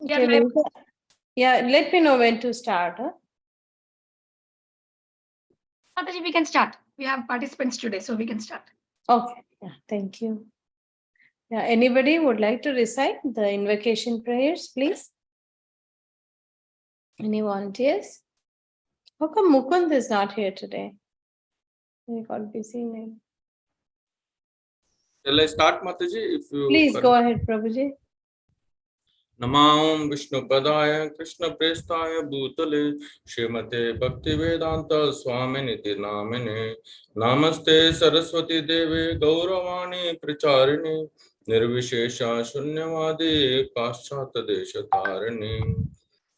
Okay, let me know when to start. Mataji, we can start. We have participants today, so we can start. Okay, yeah, thank you. Yeah, anybody would like to recite the invocation prayers, please? Any volunteers? How come Mukund is not here today? He got busy, maybe. Shall I start, Mataji? If you Please go ahead, Prabhuji. Namam Vishnupadaya Krishna Prestaya Bhutale Srimate Bhaktivedanta Swaminiti Namine Namaste Saraswati Deve Gauravani Pracharini Nirvishesha Shunyavadi Paschata Desha Tarini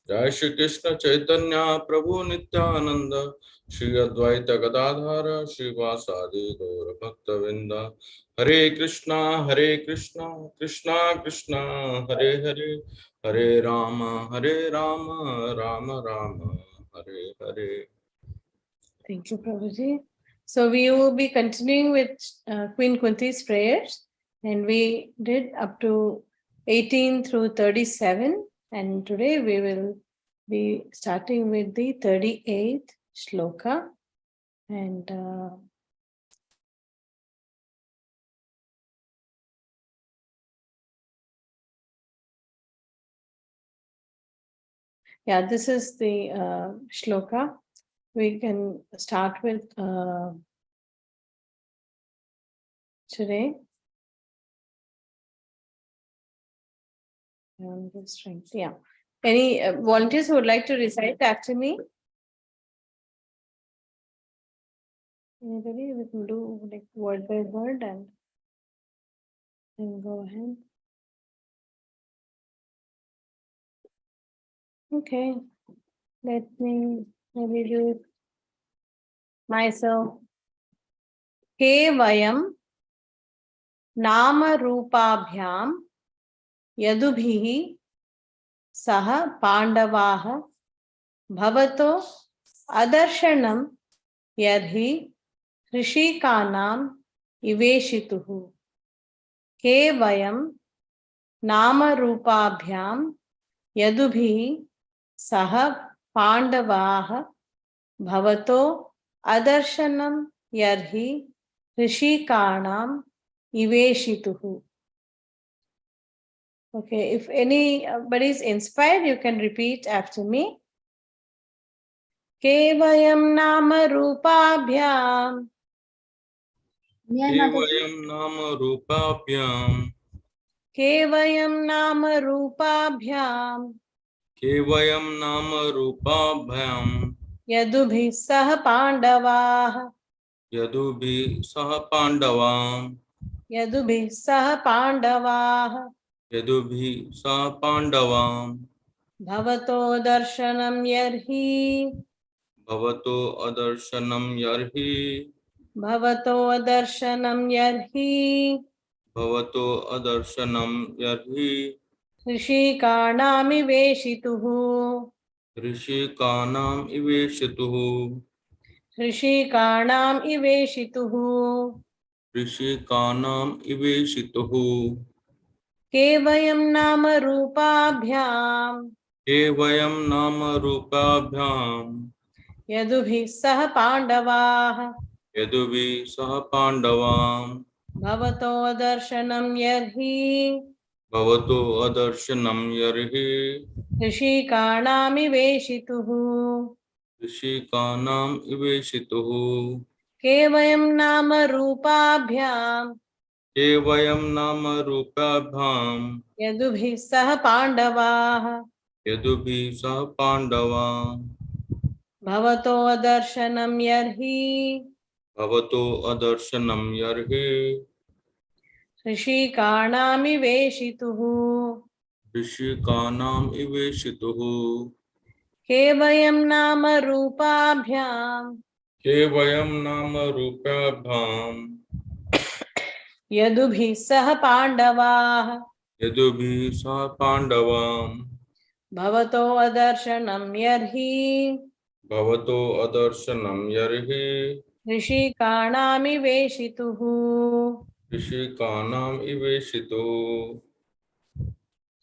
Jai Shri Krishna Chaitanya Prabhu Nityananda Shri Advaita Gadadhara Shri Vasadi Gaura Bhaktavinda Hare Krishna Krishna Krishna Hare Hare Hare Rama Rama Rama Hare Hare. Thank you, Prabhuji. So we will be continuing with Queen Kunti's prayers, and we did up to 18 through 37, and today we will be starting with the 38th shloka, and yeah, this is the shloka. We can start with today. Yeah. Any volunteers who would like to recite after me? Anybody? We can do like word by word and go ahead. Okay. Let me maybe do it myself. Ke vayam nama rupabhyam yadubhihi saha pandavaha bhavato adarshanam yadhi ऋषिकानाम इवेशितुः के वयं नाम रूपाभ्याम यदुभिः सह पांडवाः भवतो अदर्शनं यर्हि ऋषिकाणाम इवेशितुः. Okay, if anybody is inspired, you can repeat after me. के वयं नाम रूपाभ्याम Kevayam Nama Rupabhyam केवयं नाम रूपाभ्याम Kevayam Nama Rupabhyam यदुभिः सह पांडवाः Yadubhi Saha Pandavam यदुभिः सह पांडवाः Yadubhi Saha Pandavam भवतो दर्शनं यर्हि Bhavato Adarshanam Yarhi भवतो दर्शनं यर्हि Bhavato Adarshanam Yarhi ऋषिकाणामिवेशितुः Rishikanam Iveshituhu ऋषिकाणामिवेशितुः Rishikanam Iveshituhu केवयं नाम रूपाभ्याम Kevayam Nama Rupabhyam यदुभिः सह पांडवाः Yadubhi Saha Pandavam भवतो दर्शनं यर्हि Bhavato Adarshanam Yarhi ऋषिकाणामिवेशितुः Rishikanam Iveshituhu केवयं नाम रूपाभ्याम Kevayam Nama Rupabhyam यदुभिः सह पांडवाः Yadubhi Saha Pandavam भवतो दर्शनं यर्हि Bhavato Adarshanam Yarhi ऋषिकाणामिवेशितुः Rishikanam Iveshituhu केवयं नाम रूपाभ्याम Kevayam Nama Rupabhyam यदुभिः सह पांडवाः Yadubhi Saha Pandavam भवतो दर्शनं यर्हि Bhavato Adarshanam Yarhi ऋषिकाणामिवेशितुः Rishikanam Iveshituhu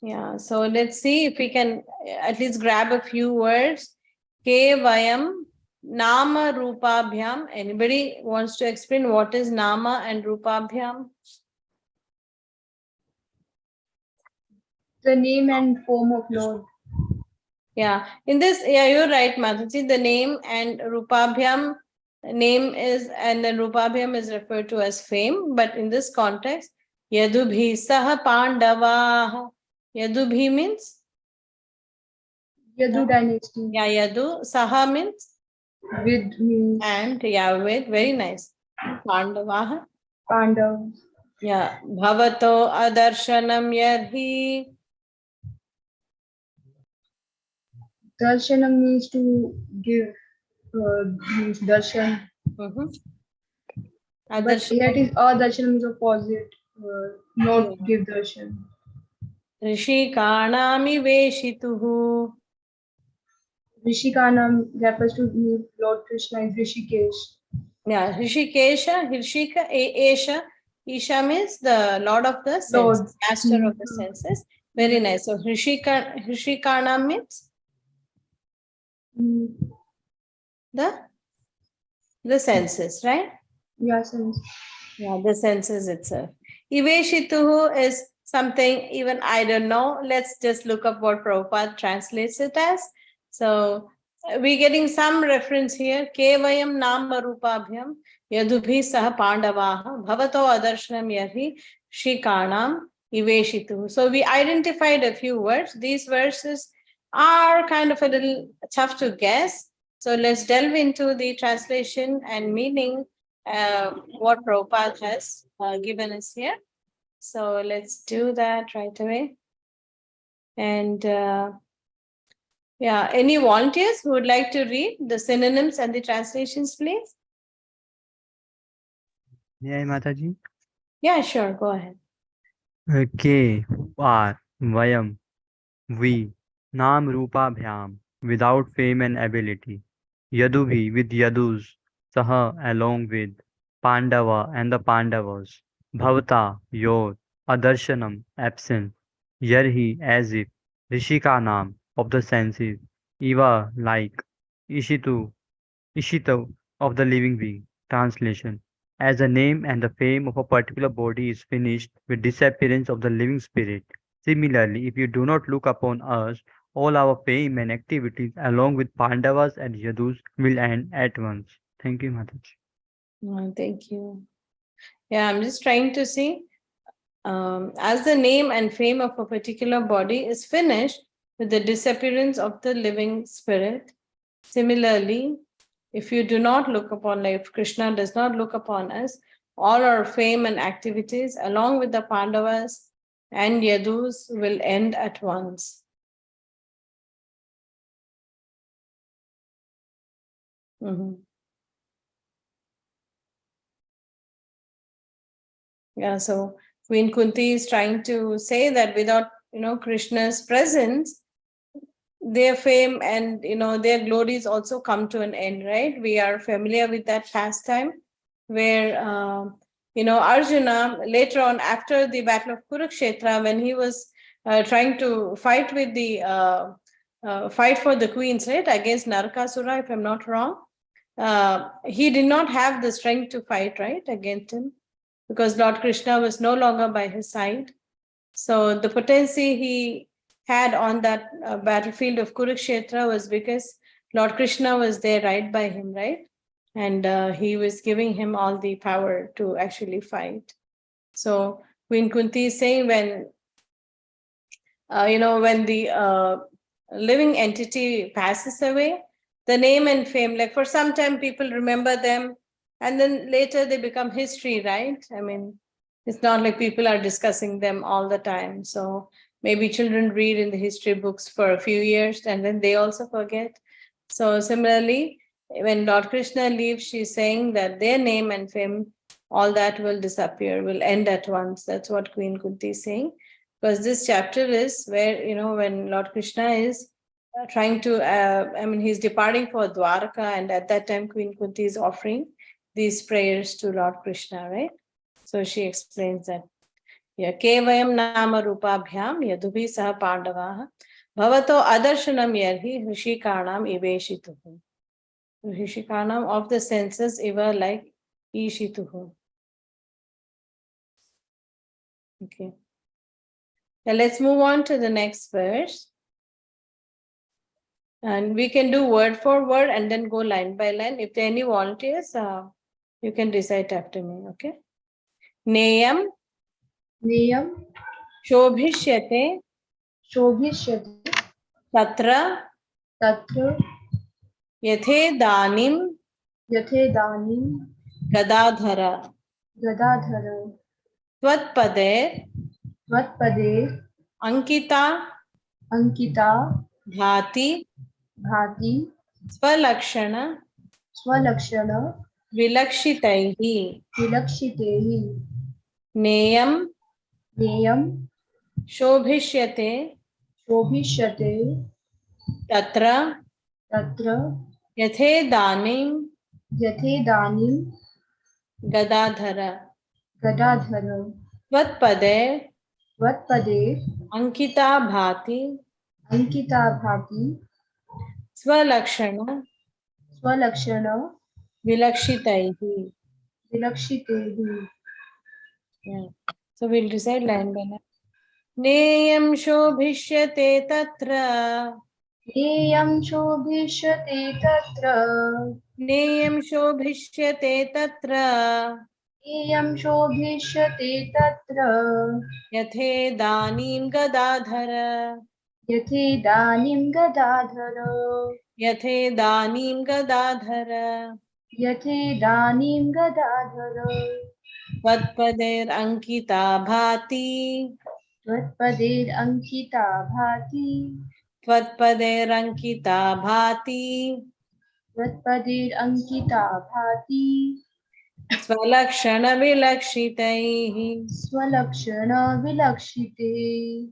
Yeah, so let's see if we can at least grab a few words. Ke vayam nama rupabhyam. Anybody wants to explain what is nama and rupabhyam? The name and form of Lord. Yeah, in this, yeah, you're right, Mataji. The name and rupabhyam, name is, and then rupabhyam is referred to as fame. But in this context, yadubhi saha pandavaha. Yadubhi means? Yadu dynasty. Yeah, yadu. Saha means? With means And yeah, with, very nice. Pandavaha. Pandavas. Yeah, bhavato adarshanam yarhi. Darshanam means to give, means darshan. Mhm. But here it is darshanam is opposite, not Yeah. give darshan. Rishikanami veshituhu. Rishikanam refers to Lord Krishna is Rishikesh. Yeah, Rishikesha, Hirshika, Esha. Isha means the Lord of the Lord. senses, master of the senses. Very nice. So Hrishikana means the senses, right? Yeah, sense. Yeah, the senses itself. Iveshituhu is something even I don't know. Let's just look up what Prabhupada translates it as. So we're getting some reference here. Kevayam nama rupabhyam yadubhi saha pandavaha bhavato adarshanam yahi shikanam iveshituhu. So we identified a few words. These verses are kind of a little tough to guess. So let's delve into the translation and meaning what Prabhupada has given us here. So let's do that right away. And yeah, any volunteers who would like to read the synonyms and the translations, please? May I, Mataji? Yeah, sure, go ahead. Ke, var, vayam, we, nam rupabhyam, without fame and ability. Yadubhi, with Yadus, Saha, along with, Pandava and the Pandavas. Bhavata, your, Adarshanam, absent. Yarhi, as if, Rishikanam, of the senses. Eva, like, Ishitu, Ishita, of the living being. Translation. As the name and the fame of a particular body is finished with disappearance of the living spirit. Similarly, if you do not look upon us, all our fame and activities along with Pandavas and Yadus will end at once. Thank you, Mataji. Thank you. Yeah, I'm just trying to see. As the name and fame of a particular body is finished with the disappearance of the living spirit, similarly, if you do not look upon, like if Krishna does not look upon us, all our fame and activities, along with the Pandavas and Yadus, will end at once. Yeah, so Queen Kunti is trying to say that without, Krishna's presence, their fame and, their glories also come to an end, right? We are familiar with that pastime where, Arjuna later on after the battle of Kurukshetra, when he was trying to fight with the, fight for the queens, right, against Narakasura, if I'm not wrong, he did not have the strength to fight, right, against him, because Lord Krishna was no longer by his side. So the potency he had on that battlefield of Kurukshetra was because Lord Krishna was there right by him, right? And he was giving him all the power to actually fight. So Queen Kunti is saying when the living entity passes away, the name and fame, like for some time people remember them and then later they become history, right? I mean, it's not like people are discussing them all the time. So maybe children read in the history books for a few years and then they also forget. So similarly, when Lord Krishna leaves, she's saying that their name and fame, all that will disappear, will end at once. That's what Queen Kunti is saying. Because this chapter is where, when Lord Krishna is trying to, he's departing for Dwarka, and at that time, Queen Kunti is offering these prayers to Lord Krishna, right? So she explains that. Yeah, Kevayam Nama Rupabhyam Yadubhi Saha Pandavaha Bhavato Adarshanam Yarhi Hrishikaanam Iveshituhu. Hrishikaanam of the senses ever like Ishituhu. Okay. Now let's move on to the next verse. And we can do word for word and then go line by line. If there are any volunteers, you can recite after me. Okay. Neyam Niyam Shobhishyate Shobhishyate Tatra Tatra Yathe Danim Yathe Danim Gadadhara Gadadhara Tvatpade Tvatpade Ankita Ankita Bhati Bhati Swalakshana Swalakshana Vilakshitaihi Vilakshitehi Neyam Niyam Shobhishyate Shobhishyate Tatra Tatra Yathe Danim Yathe Danim Gadadhara Gadadhara Tvatpade Tvatpade Ankita Bhati Ankita Bhati Swalakshana Swalakshana Vilakshitaihi. Vilakshitehi Yeah. So we'll recite line by line. Neyam Shobhishyate Tatra Niyam Shobhishyate Tatra Neyam Shobhishyate Tatra Niyam Shobhishyate Tatra Yathe Danim Gadadhara Yathe Danim Gadadhara Yathe Danim Gadadhara Yathe Danim Gadadhara Tvatpader Ankita Bhati Tvatpadir Ankita Bhati Tvatpader Ankita Bhati Tvatpadir Ankita Bhati Swalakshana Vilakshitaihi Swalakshana Vilakshite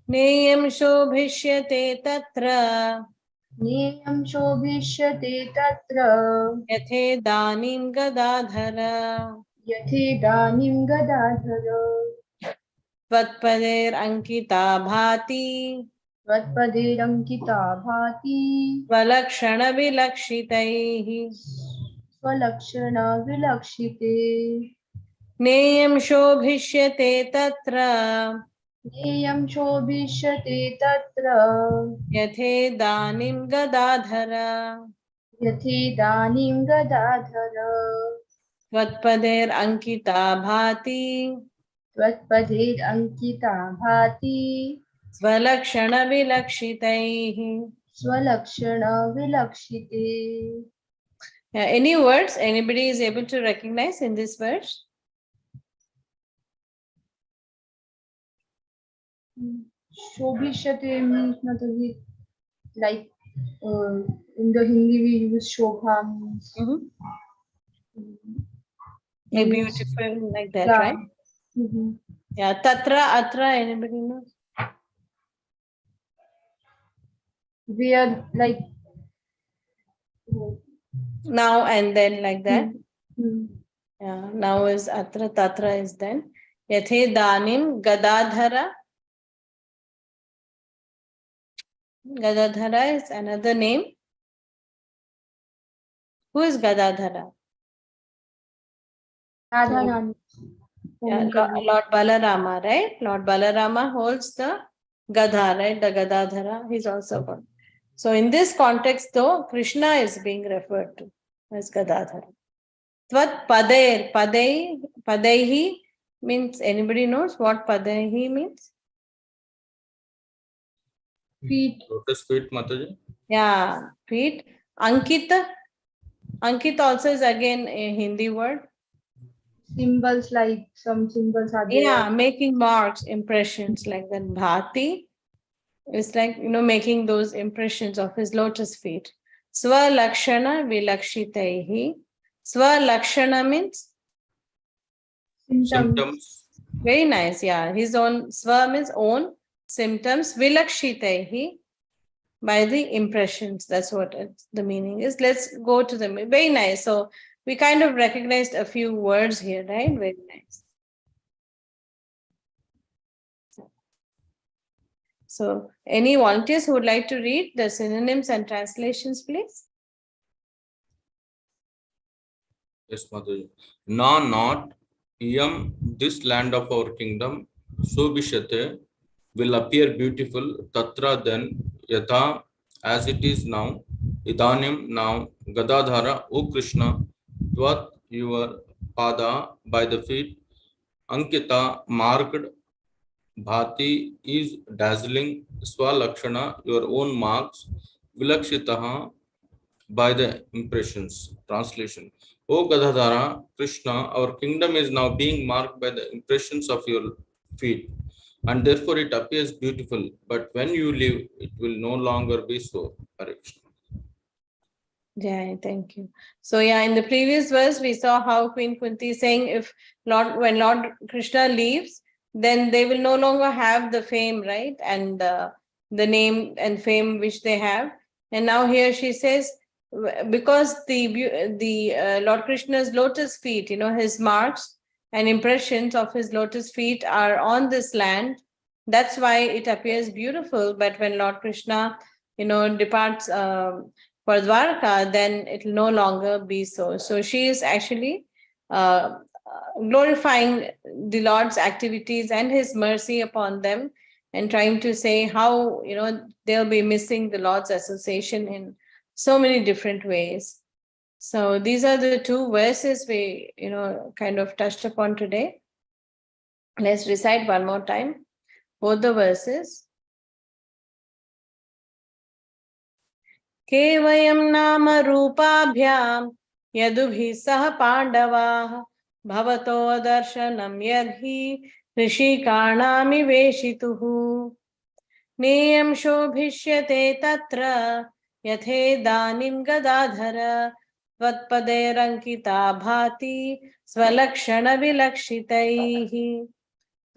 Neyam Shobhishyate Tatra Niyam Shobhishyate Tatra Yathe Danim Gadadhara Yathe Danim Gadadhara Tvatpader Ankita Bhati Tvatpadir Ankita Bhati Swalakshana Vilakshitaihi Swalakshana Vilakshite Neyam Shobhishyate Tatra Niyam Shobhishyate Tatra Yathe Danim Gadadhara Yathe Danim Gadadhara Tvatpader Ankita Bhati Tvatpadir Ankita Bhati Swalakshana Vilakshitaihi. Swalakshana Vilakshite Any words anybody is able to recognize in this verse? Shobhishyate means Mataji, like in the Hindi we use Shobha means Like means- beautiful, like that, yeah. right? Mhm. Yeah, Tatra, Atra, anybody know? We are like Now and then, like that. Mhm. Yeah, now is Atra, Tatra is then. Yathe Danim, Gadadhara. Gadadhara is another name. Who is Gadadhara? Radha Rani. Yeah, Lord Balarama, right? Lord Balarama holds the Gadha, right? The Gadadhara. He's also one. So in this context, though, Krishna is being referred to as Gadadhara. Tvat Pader, Padaihi means, anybody knows what Padaihi means? Feet. Lotus feet, Mataji. Yeah, feet. Ankita. Ankita also is again a Hindi word. Symbols, like some symbols are there. Yeah, making marks, impressions like that. Bhati is like, making those impressions of his lotus feet. Swalakshana vilakshitaihi. Swalakshana means Symptoms. very nice. Yeah, his own swa means own symptoms. Vilakshitaihi by the impressions. That's what the meaning is. Let's go to the very nice. So we kind of recognized a few words here, right? Very nice. So any volunteers who would like to read the synonyms and translations, please? Yes, Mataji. Na, not yam, this land of our kingdom, Subhishate, will appear beautiful, Tatra then, Yatha, as it is now, Idanim now, Gadadhara, O Krishna, Tvat, your pada, by the feet, Ankita, marked, Bhati is dazzling, Swalakshana, your own marks, Vilakshitaha, by the impressions. Translation. O Gadadhara, Krishna, our kingdom is now being marked by the impressions of your feet, and therefore it appears beautiful. But when you leave, it will no longer be so. Hare Krishna. Yeah, thank you. So yeah, in the previous verse, we saw how Queen Kunti is saying when Lord Krishna leaves, then they will no longer have the fame, right? And the name and fame which they have. And now here she says, because the Lord Krishna's lotus feet, his marks and impressions of his lotus feet are on this land. That's why it appears beautiful. But when Lord Krishna, departs for Dwarka, then it will no longer be so. So she is actually glorifying the Lord's activities and his mercy upon them, and trying to say how they'll be missing the Lord's association in so many different ways. So these are the two verses we kind of touched upon today. Let's recite one more time both the verses. के वयं नाम रूपाभ्यां यदुभिः सह पाण्डवाः भवतो दर्शनं यर्हि ऋषिकाणामिवेशितुः नेयं शोभिष्यते तत्र यथेदानीं गदाधर त्वत्पदैरङ्किता भाति स्वलक्षणविलक्षितैः.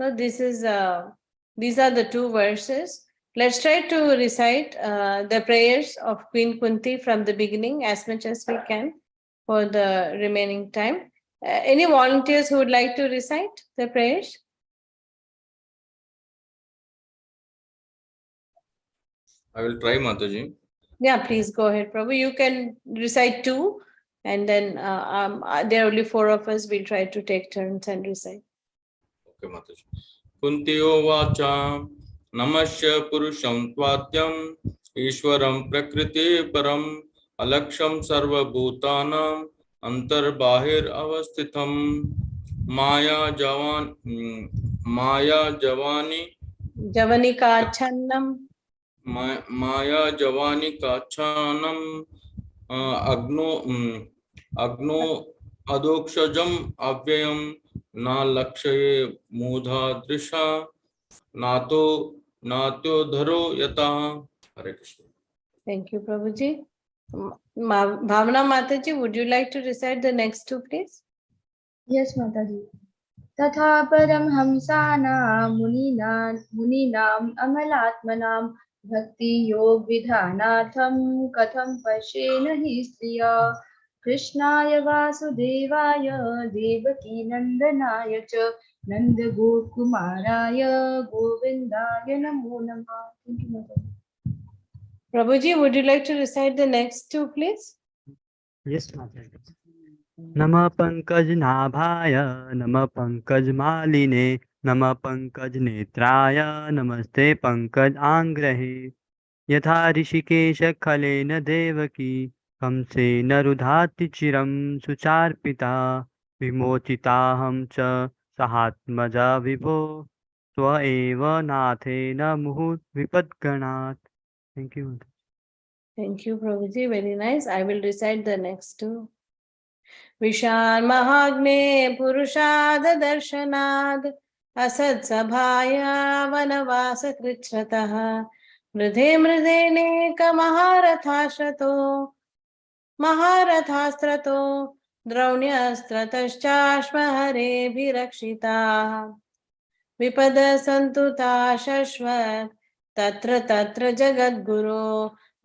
So these are the two verses. Let's try to recite the prayers of Queen Kunti from the beginning as much as we can for the remaining time. Any volunteers who would like to recite the prayers? I will try, Mataji. Yeah, please go ahead, Prabhu. You can recite two, and then there are only four of us. We'll try to take turns and recite. Okay, Mataji. Kuntiyo vacha namasya purusham tvatyam Ishwaram prakriti param alaksham sarva bhutanam antarbahir avasthitam maya javani Javanika Channam. Maya javani kachanam agno adokshajam avyayam na lakshaye mudha drisha nato dharo yata. Hare Krishna. Thank you, Prabhuji. Bhavana Mataji, would you like to recite the next two, please? Yes, Mataji. तथा परमहंसानां मुनीनाम् अमलात्मनां भक्ति योग विधानार्थं कथं पश्येन हि स्त्रिया कृष्णाय वासुदेवाय देवकी नंदनाय च नंदगोपकुमाराय गोविन्दाय नमो नमः. Thank you, Mataji. Prabhuji, would you like to recite the next two, please? Yes, Mataji. नमः पंकजनाभाय नमः पंकजमालिने नमः पंकजनेत्राय नमस्ते पंकजांग्रहे यथा ऋषिकेश खलेन देवकी कंसेन रुधाति चिरं सुचार्पिता विमोचिताहं च सहात्मजा विभो स्व एव नाथेन मुहुः विपद्गणात्. Thank you. Thank you, Prabhuji. Very nice. I will recite the next two. विशाल महाग्ने पुरुषाद दर्शनाद असत् सभाया वनवास कृच्छ्रतः मृधे मृधेनेक महारथास्त्रतो द्रौण्यस्त्रतश्चाश्महरेभिरक्षिताः विपद सन्तुता शश्वत् तत्र जगद्गुरो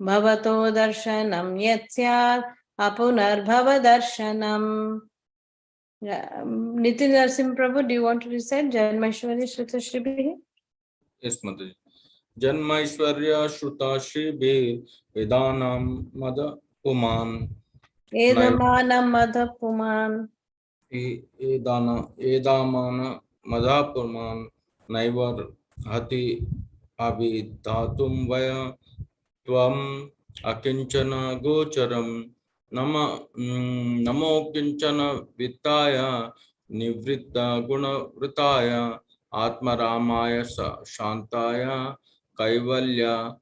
भवतो दर्शनं यत्स्यात् अपुनर्भव दर्शनम. Nitin Narsim Prabhu, do you want to recite Janmeshwari Shrita Shribihi? Yes, Mataji. Janmaishwarya Shruta Shri Vedanam Mada Puman Edamanam madha puman. Edamana Madhapuman Naivar Hati Abhitatum Vaya Tvam Akinchana Gocharam Namo Kinchana Vitaya Nivritta Guna Vritaya Atma Ramaya Shantaya Kaivalya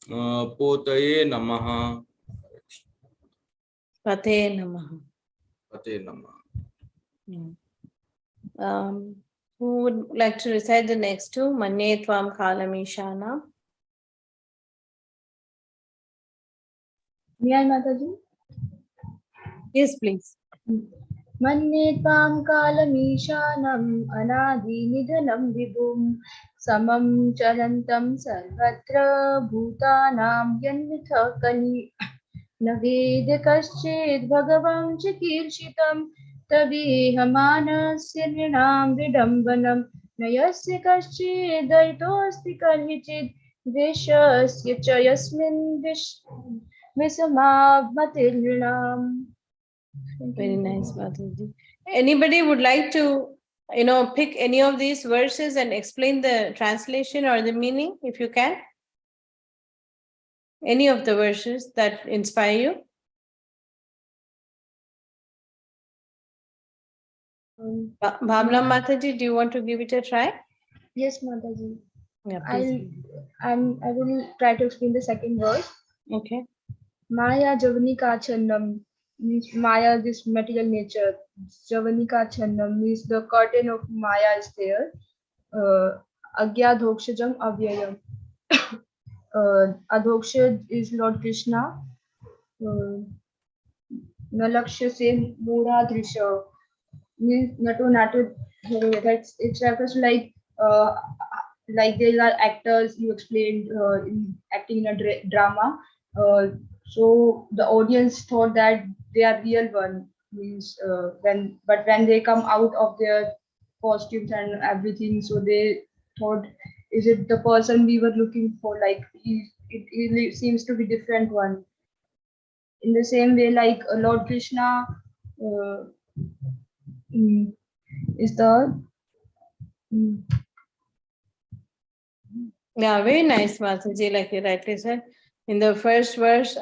Potaye Namaha. Pate namaha. Pate Namaha. Who would like to recite the next two? Manye tvam kalamishana. May I, Mataji? Yes, please. मन्ये त्वां कालमीशानम् अनादिनिधनं विभुं समं चलन्तं सर्वत्र भूतानां यन्मिथ कलि न वेद कश्चिद् भगवं चिकीर्षितं तदेहमानस्य नृणां विडम्बनं न यस्य कश्चिदयितोऽस्ति कर्हिचिद् द्वेषस्य च यस्मिन् विषमामतिर्नृणाम्. Very nice, Mataji. Anybody would like to, pick any of these verses and explain the translation or the meaning, if you can? Any of the verses that inspire you? Bhavna Mataji, do you want to give it a try? Yes, Mataji. Yeah, please. I will try to explain the second verse. Okay. Maya Javanika Channam means Maya, this material nature. Javanika Channam means the curtain of Maya is there. Agya Dhokshajam Avyayam. Adhoksha is Lord Krishna. Nalakshya se Mura Drisha means Natu Natu. That's it refers to like there are actors you explained in acting in a drama. So the audience thought that they are real one means when they come out of their costumes and everything, so they thought, is it the person we were looking for? Like it seems to be different one. In the same way, like Lord Krishna is the Yeah, very nice, Mataji, like you rightly said. In the first verse,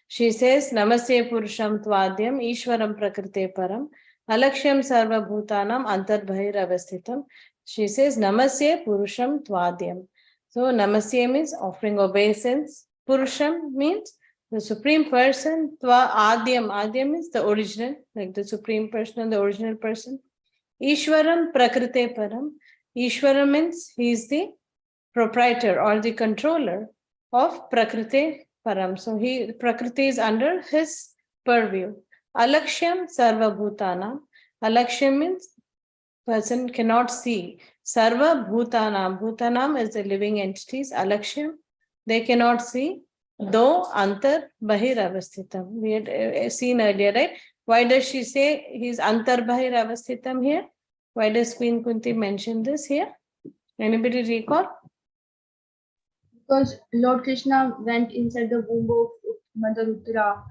she says, Namaste Purusham Tvadyam Ishwaram Prakrite Param Alakshyam Sarva Bhutanam Antarbhahir Avasthitam. She says, Namaste Purusham Tvadyam. So, Namaste means offering obeisance. Purusham means the Supreme Person. Tva Adyam. Adyam means the original, like the Supreme Person, the original person. Ishwaram Prakrite Param. Ishwaram means he is the proprietor or the controller of Prakriti Param. So Prakriti is under his purview. Alakshyam Sarva Bhutanam. Alakshyam means person cannot see. Sarva Bhutanam. Bhutanam is the living entities. Alakshyam, they cannot see. Though Antar Bahir Avasthitam. We had seen earlier, right? Why does she say he's Antar Bahir Avasthitam here? Why does Queen Kunti mention this here? Anybody recall? because Lord Krishna went inside the womb of Mother Uttara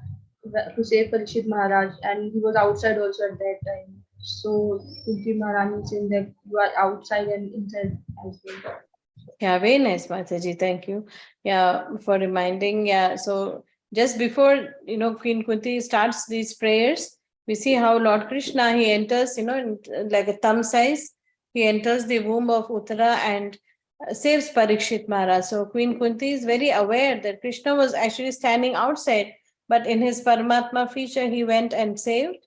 to save Parikshit Maharaj, and he was outside also at that time. So Kunti Maharani is saying that you are outside and inside as well. Yeah, very nice, Mataji. Thank you. Yeah, for reminding. Yeah, so just before Queen Kunti starts these prayers, we see how Lord Krishna he enters, in like a thumb size. He enters the womb of Uttara and saves Parikshit Maharaj. So Queen Kunti is very aware that Krishna was actually standing outside, but in his Paramatma feature, he went and saved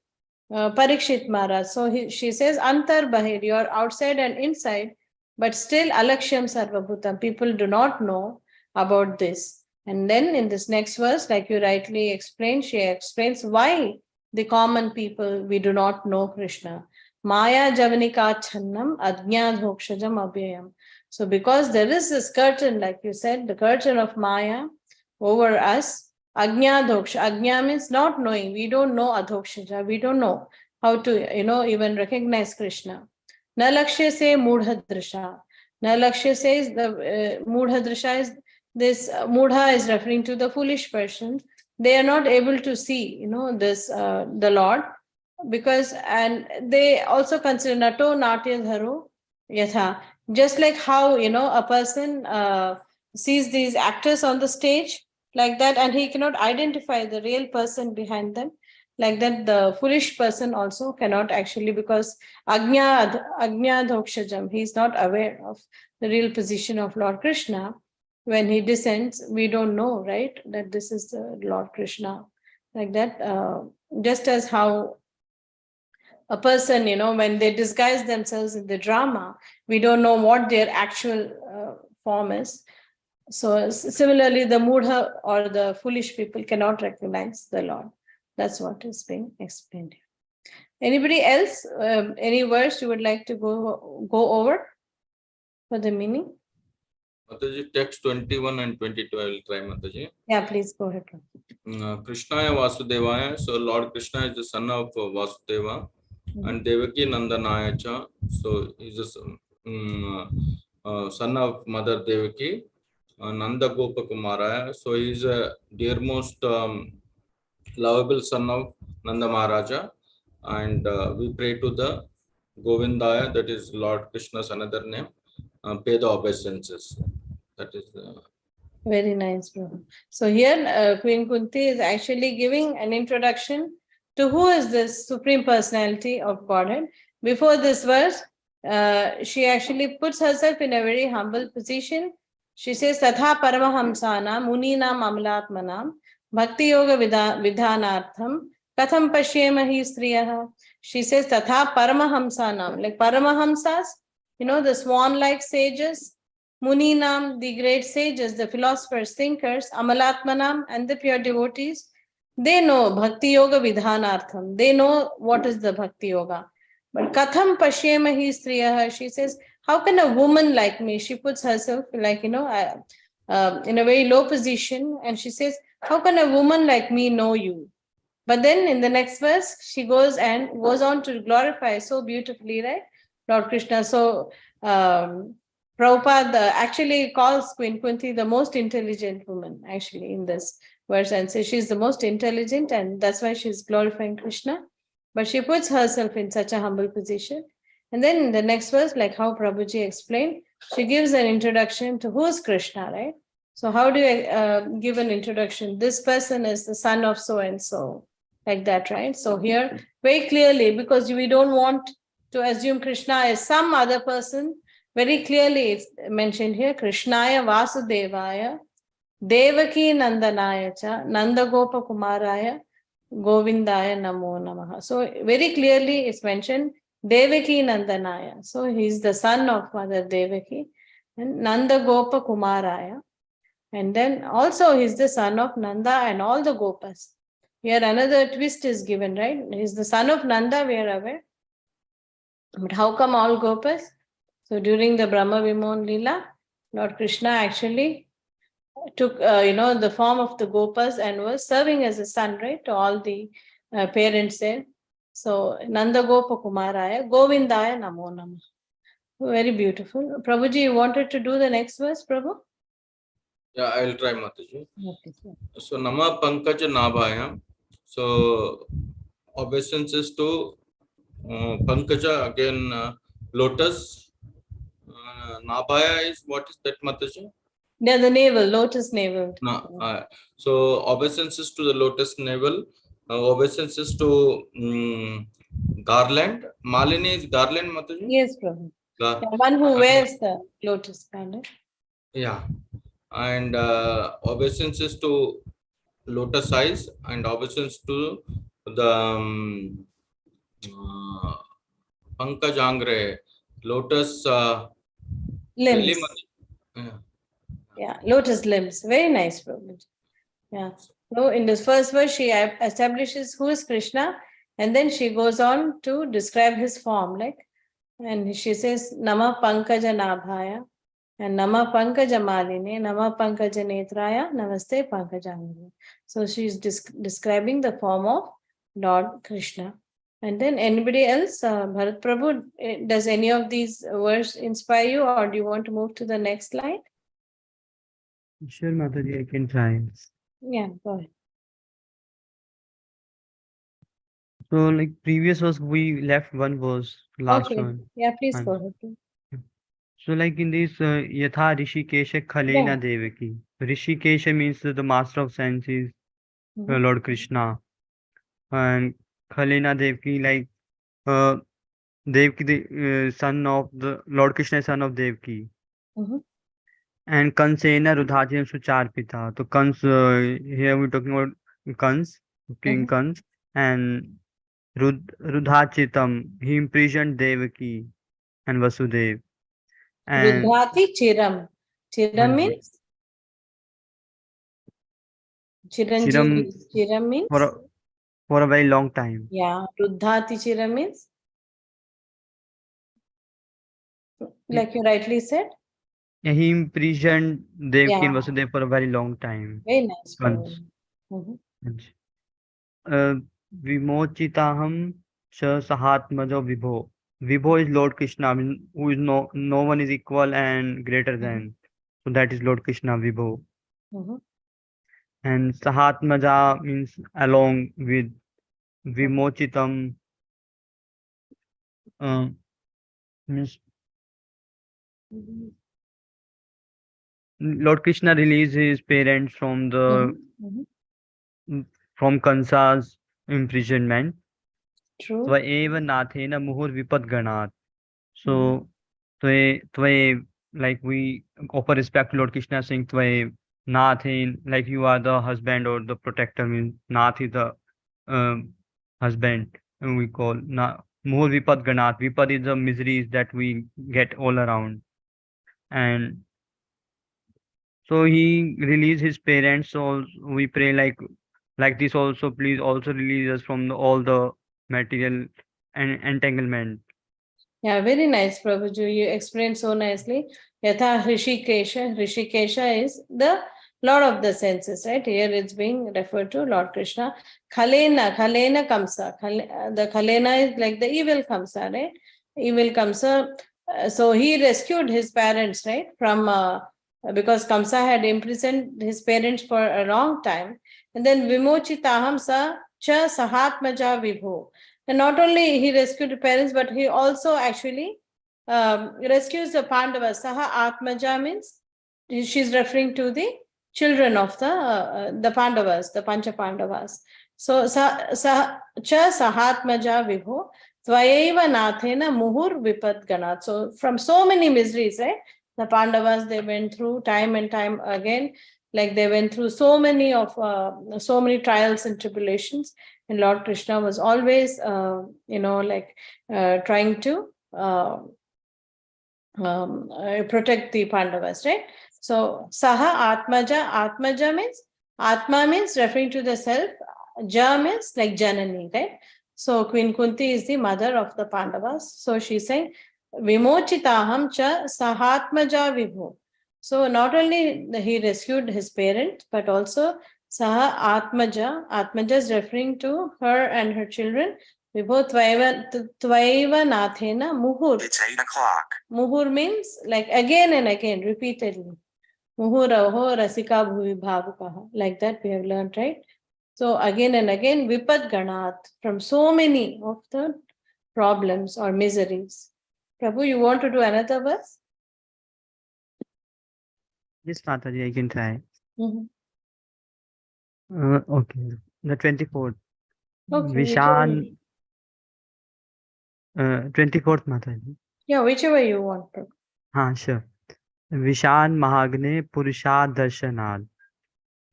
Parikshit Maharaj. So she says, Antar Bahir, you are outside and inside, but still Alakshyam Sarvabhutam. People do not know about this. And then in this next verse, like you rightly explained, she explains why the common people, we do not know Krishna. Maya Javanika Channam Ajna Dhokshajam Abhyayam. So because there is this curtain, like you said, the curtain of Maya over us, Agnya Dhoksha. Agnya means not knowing. We don't know Adhokshaja. We don't know how to, even recognize Krishna. Na lakshya se mudha drisha. Nalakshya says the Mudha Drisha is this Mudha is referring to the foolish person. They are not able to see, this the Lord, because, and they also consider Nato Natya Dharo Yatha. Just like how, a person sees these actors on the stage like that, and he cannot identify the real person behind them. Like that, the foolish person also cannot actually, because Dhokshajam, he is not aware of the real position of Lord Krishna. When he descends, we don't know, right, that this is the Lord Krishna. Like that, just as how a person, when they disguise themselves in the drama, we don't know what their actual form is. So similarly, the Mudha or the foolish people cannot recognize the Lord. That's what is being explained here. Anybody else? Any verse you would like to go over for the meaning? Mataji, text 21 and 22, I will try, Mataji. Yeah, please go ahead. Krishnaya Vasudevaya. So Lord Krishna is the son of Vasudeva, and Devaki Nandanaya cha. So he is the son of Mother Devaki, Nanda Gopa Kumaraya. So he is a dearmost lovable son of Nanda Maharaja, and we pray to the Govindaya, that is Lord Krishna's another name, pay the obeisances. That is Very nice, Prabhu. So here, Queen Kunti is actually giving an introduction to who is this Supreme Personality of Godhead. Before this verse, she actually puts herself in a very humble position. She says, Tatha Paramahamsana Muninam Amlatmanam Bhakti Yoga Vidhanartham Katham Pashyemahi Striyaha. She says, Tatha Paramahamsanam, like Paramahamsas, the swan-like sages, Muninam, the great sages, the philosophers, thinkers, Amalatmanam, and the pure devotees, they know Bhakti Yoga Vidhanartham. They know what is the Bhakti Yoga. But Katham Pashyemahi Striyaha, she says, how can a woman like me, she puts herself like, in a very low position, and she says, how can a woman like me know you? But then in the next verse, she goes on to glorify so beautifully, right, Lord Krishna. So Prabhupada actually calls Queen Kunti the most intelligent woman, actually, in this verse, and says she's the most intelligent, and that's why she's glorifying Krishna. But she puts herself in such a humble position. And then in the next verse, like how Prabhuji explained, she gives an introduction to who is Krishna, right? So how do you give an introduction? This person is the son of so-and-so, like that, right? So here, very clearly, because we don't want to assume Krishna is some other person, very clearly it's mentioned here, Krishnaya Vasudevaya, Devaki Nandanaya cha, Nanda Gopa Kumaraya, Govindaya Namo Namaha. So very clearly it's mentioned, Devaki Nandanaya. So he's the son of Mother Devaki, and Nanda Gopa Kumaraya. And then also he's the son of Nanda and all the Gopas. Here another twist is given, right? He's the son of Nanda, we are aware. But how come all Gopas? So during the Brahma Vimon Lila, Lord Krishna actually took, the form of the Gopas and was serving as a son, right, to all the parents there. So Nanda Gopa Kumaraya, Govindaya Namo Namah. Very beautiful. Prabhuji, you wanted to do the next verse, Prabhu? Yeah, I will try, Mataji. Okay, sir. So Nama Pankaja Nabhaya. So obeisances to Pankaja, again lotus. Nabhaya is, what is that, Mataji? Yeah, the navel, lotus navel. No, so obeisances to the lotus navel, obeisances to garland. Malini is garland, Mataji? Yes, Prabhu. The one who wears the lotus garland. Yeah, and obeisances to lotus eyes, and obeisance to the Pankajangre, lotus Limbs. Yeah. Yeah, lotus limbs. Very nice, Prabhu. Yeah. So in this first verse, she establishes who is Krishna, and then she goes on to describe his form, like, and she says, Nama Pankaja Nabhaya, and Nama Pankaja Maline, Nama Pankaja Netraya, Namaste Pankajangre. So she's describing the form of Lord Krishna. And then anybody else? Bharat Prabhu, does any of these words inspire you, or do you want to move to the next slide? Sure, Mataji, I can try. Yeah, go ahead. So, like previous was we left one verse, last Okay. one. Yeah, please And go ahead. so, like in this, Yatha Rishikesha Khalena Yeah. Devaki. Rishikesha means the master of senses, Mhm. Lord Krishna, and Khalena Devaki, like uh, Devaki, the son of the Lord Krishna, is son of Devaki. Mhm. And Kansena Rudhajem Suchar Pita. So Kans, here we're talking about Kans, King Mhm. Kans, and Rudhachitam. He imprisoned Devaki and Vasudev. And Rudhati Chiram. Chiram Hanji, means Chiranjeevi. Chiram Chiram for means, for a very long time. yeah, Rudhati Chiram means, He, like you rightly said. yeah, he imprisoned Devaki and Yeah, Vasudev for a very long time. very nice, Kans. Prabhu. Mhm. Hanji. Uh, Vimochitaham Sha Sahatmajo Vibho. Vibho is Lord Krishna, I mean, who is no one is equal and greater Mhm. than. So that is Lord Krishna Vibho. Mhm. And Sahatmaja means along with Mhm. Vimochitam uh, means Lord Krishna released his parents from the Mhm. Mhm. from Kansa's imprisonment. True. Tvaeva Nathena Muhur Vipat Ganat. Mhm. So Tve, like we offer respect to Lord Krishna saying Tve Nathin, like you are the husband or the protector, means Nath is the husband, and we call Muhur Vipat Ganat. Vipat is the miseries that we get all around. And so he released his parents. So we pray like this also, please also release us from all the material and entanglement. Yeah, very nice, Prabhuji. You explained so nicely. Yatha Hrishikesha. Hrishikesha is the Lord of the senses, right? Here it's being referred to Lord Krishna. Khalena Kamsa. The Khalena is like the evil Kamsa, right? Evil Kamsa. So he rescued his parents, right? From because Kamsa had imprisoned his parents for a long time. And then Vimochitaham sa cha sahatmaja vibho. And not only he rescued the parents, but he also actually rescues the Pandavas. Saha Atmaja means she's referring to the children of the Pandavas, the Pancha Pandavas. So cha sahatmaja vibho tvayeva nathena muhur vipat ganat. So from so many miseries, right? The Pandavas, they went through time and time again. Like they went through so many trials and tribulations, and Lord Krishna was always trying to protect the Pandavas, right? So Saha Atmaja means, Atma means referring to the self, Ja means like Janani, right? So Queen Kunti is the mother of the Pandavas. So she's saying Vimochitaham cha Sahatmaja Vibhu. So not only he rescued his parent, but also Saha Atmaja. Atmaja is referring to her and her children. Vibho Tvaiva Nathena Muhur. It's 8 o'clock. Muhur means like again and again, repeatedly. Muhuraho rasika bhuvi bhavukaha. Like that we have learned, right? So again and again, vipat ganat, from so many of the problems or miseries. Prabhu, you want to do another verse? Yes, Mataji, I can try. Mhm. Okay. The 24th. Okay, whichever. Vishan, 24th Mataji. Yeah, whichever you want. Prabhu. हाँ, sure. Vishan Mahagne Purusha Darshanad.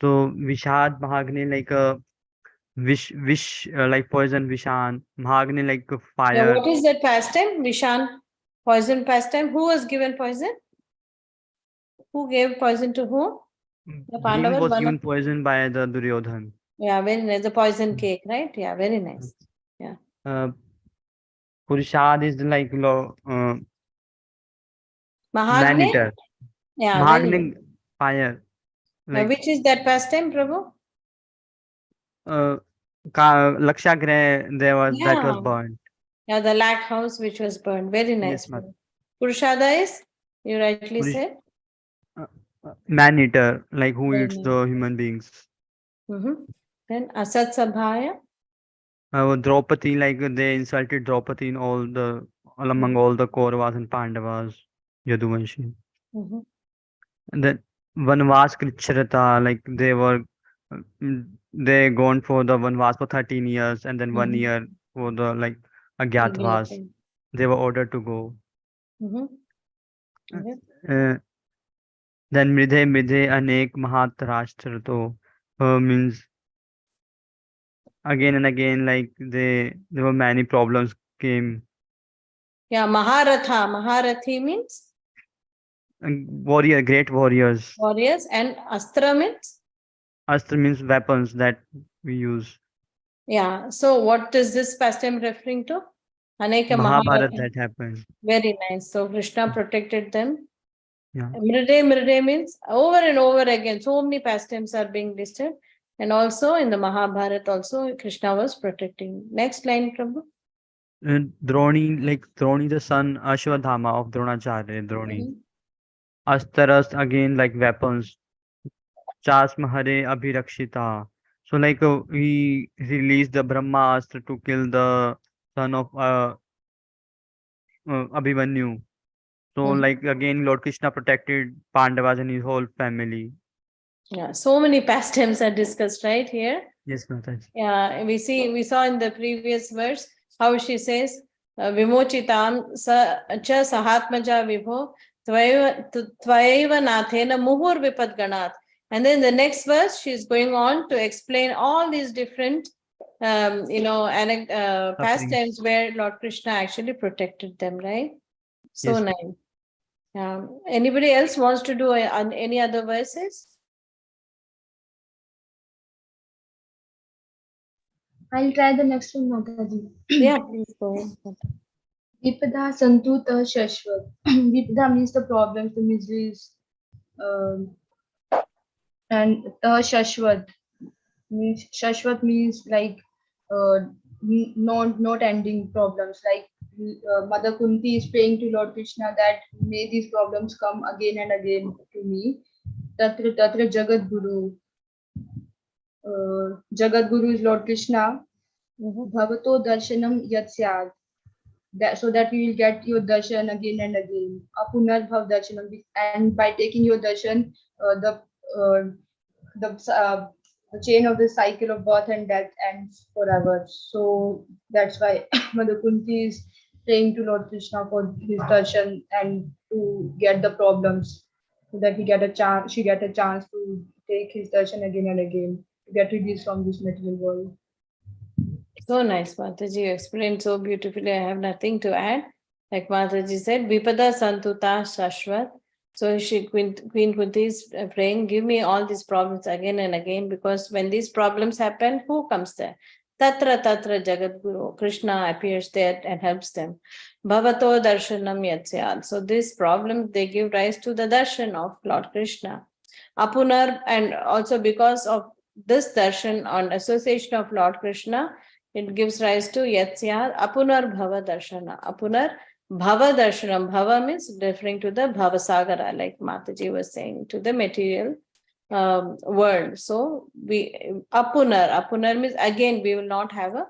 So Vishad Mahagne like a wish like poison Vishan. Mahagne like a Yeah, fire. what is that pastime? Vishan, poison pastime. Who was given poison? Who gave poison to whom? The Bhim Pandavas, was one of. given poison by the Duryodhan. Yeah, very nice. The poison cake, right? Yeah, very nice. Yeah. Uh, Purishad is like man Mahagne? eater. Yeah, very nice. Mahagne fire. Like Which is that pastime, Prabhu? uh, Lakshagrah, that was Yeah. burned. Yeah, the lac house which was burned. Very nice. Yes, Mataji. Purushada is, you rightly Purish, said. man eater, like who Very eats nice. the human beings. Then Asat Sabhaya. Draupadi, like they insulted Draupadi in all among all the Kauravas and Pandavas, Yaduvanshi. Mhm. And then Vanvas Krichrata, like they gone for the Vanvas for 13 years and then 1 year for the like Agyatvas. Exactly. They were ordered to go. Mhm. Okay. Uh, then Mridhe Midhe Anek Mahat Rashtrato means again and again, like there were many problems came. Yeah, Maharatha. Maharathi means Great warriors. warriors, and Astra means. Astra means weapons that we use. Yeah. So what is this pastime referring to? Aneka Mahabharat Maharatha. that happened. Very nice. So Krishna protected them. Yeah. Mride means over and over again. So many pastimes are being listed. And also in the Mahabharata, also Krishna was protecting. Next line, Prabhu. And Droni, the son Ashwadhama of Dronacharya, Droni. Mhm. Astaras again like weapons. Chasmahare Abhirakshita. So he released the Brahmastra to kill the son of Abhimanyu. So Mhm. again Lord Krishna protected Pandavas and his whole family. Yeah, so many pastimes are discussed right here. Yes, Mataji. Yeah, we saw in the previous verse how she says, Vimochitam cha sahatmaja vibho tvaiva nathena muhur vipad ganat. And then the next verse, she's going on to explain all these different, Sufferings. pastimes where Lord Krishna actually protected them, right? So Yes. nice. Anybody else wants to do any other verses? I'll try the next one, Mataji. Yeah, please go ahead. Vipada Santu Ta Shashwat. Vipada means the problems, the miseries, um, and Ta Shashwat means like not ending problems. Like Mother Kunti is praying to Lord Krishna that may these problems come again and again to me. Tatra Tatra Jagat Guru. Jagat Guru is Lord Krishna. Mhm. Bhavato Darshanam Yat Syad. That, so that we will get your darshan again and again. Apunar Bhav Darshanam. And by taking your darshan, uh, the the chain of the cycle of birth and death ends forever. So that's why Mother Kunti is praying to Lord Krishna for his darshan and to get the problems, so that she get a chance to take his darshan again and again, to get released from this material world. So nice, Mataji. You explained so beautifully. I have nothing to add. Like Mataji said, Vipada Santuta Shashwat. So Queen Kunti is praying, give me all these problems again and again, because when these problems happen, who comes there? Tatra Tatra Jagat Guru. Krishna appears there and helps them. Bhavato Darshanam Yatsyad. So these problems, they give rise to the darshan of Lord Krishna. Apunar, and also because of this darshan on association of Lord Krishna, it gives rise to Yatsya Apunar Bhava Darshana. Apunar Bhava Darshanam. Bhava means referring to the Bhavasagara, like Mataji was saying, to the material world. So Apunar means again we will not have a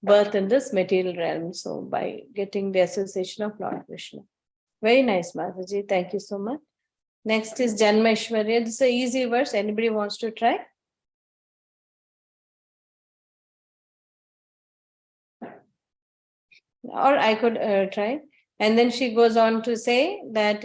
birth in this material realm. So by getting the association of Lord Krishna. Very nice, Mataji. Thank you so much. Next is Janmeshwarya. This is an easy verse. Anybody wants to try? Or I could try. And then she goes on to say that,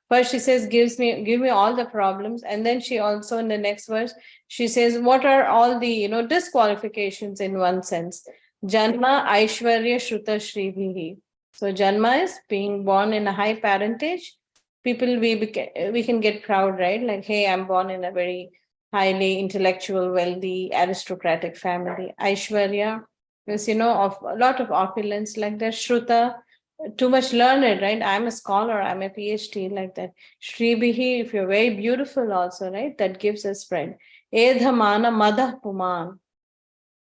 first she says, give me all the problems. And then she also, in the next verse, she says, what are all the, disqualifications in one sense? Janma, Aishwarya, Shruta, Shribihi. So Janma is being born in a high parentage. People, we can get proud, right? Like, hey, I'm born in a very highly intellectual, wealthy, aristocratic family. Aishwarya, because of a lot of opulence, like that. Shruta, too much learned, right? I'm a scholar, I'm a PhD, like that. Shribihi, if you're very beautiful also, right? That gives us spread. Edhamana madah puman.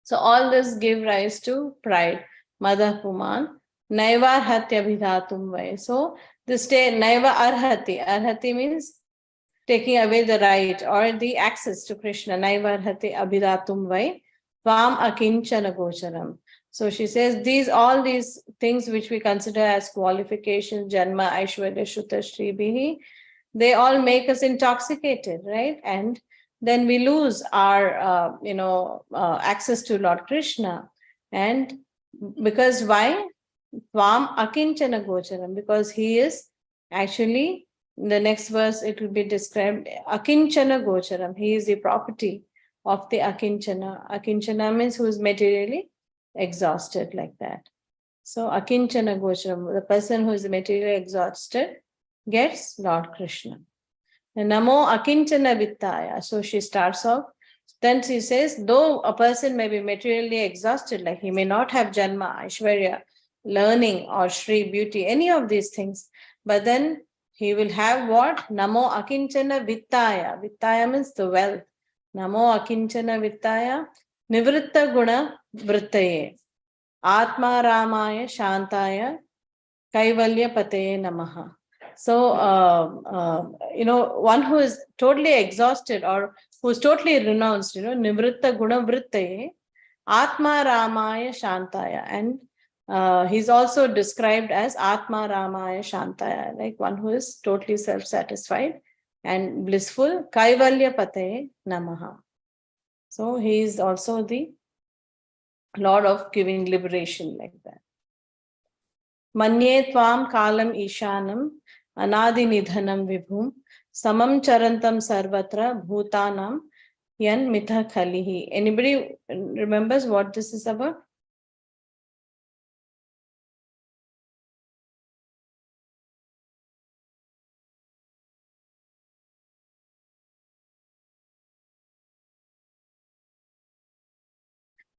So all this give rise to pride. Madha Puman. Naiva arhatya bhidatum vai. So this day, Naiva arhati. Arhati means taking away the right or the access to Krishna. Naiva arhati abhidatum vai. Tvam akinchana gocharam. So she says all these things which we consider as qualifications, Janma, Aishwarya, Shuta, Shribihi, they all make us intoxicated, right? And then we lose our, access to Lord Krishna. And because why? Tvam akinchana gocharam, because he is actually, in the next verse, it will be described, akinchana gocharam. He is the property of the akinchana. Akinchana means who is materially exhausted, like that. So akinchana gocharam, the person who is materially exhausted gets Lord Krishna. And Namo akinchana vittaya. So she starts off. Then she says, though a person may be materially exhausted, like he may not have Janma, Aishwarya, learning, or Shri, beauty, any of these things, but then he will have what? Namo akinchana vittaya. Vittaya means the wealth. Namo akinchana vittaya nivritta guna vrittaye. Atma ramaya shantaya kaivalya pataye namaha. So, one who is totally exhausted or who is totally renounced, nivritta guna vrittaye, Atma ramaya shantaya. And he's also described as Atma ramaya shantaya, like one who is totally self-satisfied and blissful. Kaivalya pataye namaha. So he is also the Lord of giving liberation, like that. Manye tvam kalam ishanam anadi nidhanam vibhum samam charantam sarvatra bhutanam yan mitha khalihi. Anybody remembers what this is about?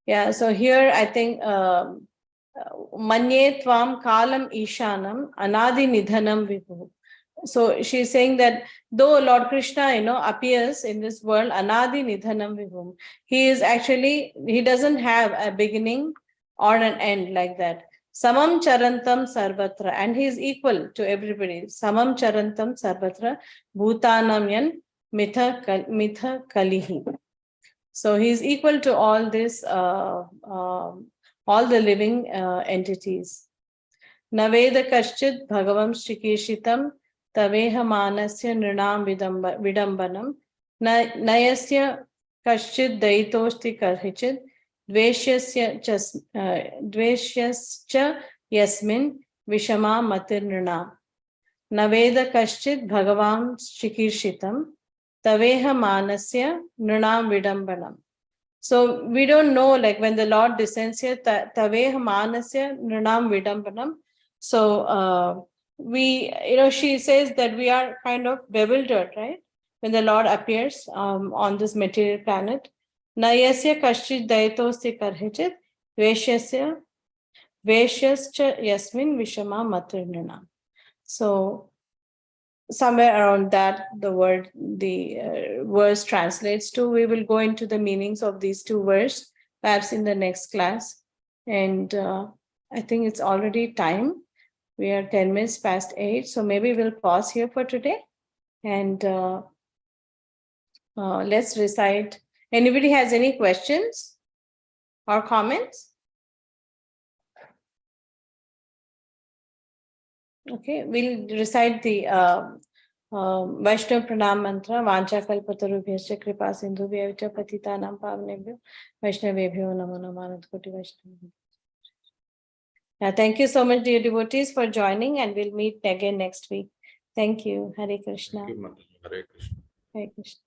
Yeah, so here I think Manye tvam kalam ishanam anadi nidhanam vibhu. So she's saying that though Lord Krishna, appears in this world, anadi nidhanam vibhum, he doesn't have a beginning or an end, like that. Samam charantam sarvatra, and he is equal to everybody. Samam charantam sarvatra bhutanam yan mitha kalihi. So he is equal to all this, all the living entities. Naveda kaschid bhagavam shikishitam taveha manasya nrinam vidambanam nayasya kaschid daitosti karhichid dveshyascha yasmin vishama matir nrinam. Naveda kaschid bhagavam shikishitam taveha manasya nrinam vidambanam. So we don't know, like when the Lord descends here, taveha manasya nrinam vidambanam. So she says that we are kind of bewildered, right? When the Lord appears on this material planet. Nayasya kaschid daitosti karhichit veshyascha yasmin vishama matir nrinam. So somewhere around that, the verse translates to. We will go into the meanings of these two verses, perhaps in the next class. And I think it's already time. We are 10 minutes past 8. So maybe we'll pause here for today. And let's recite. Anybody has any questions or comments? Okay, we'll recite the Vaishnav Pranam Mantra. Vancha kalpatarubhyascha kripa sindhubhya patitanam pavnebhyo Vaishnavebhyo namo namo koti Vaishnav. Thank you so much, dear devotees, for joining, and we'll meet again next week. Thank you. Hare Krishna. Thank you, Mataji. Hare Krishna. Hare Krishna.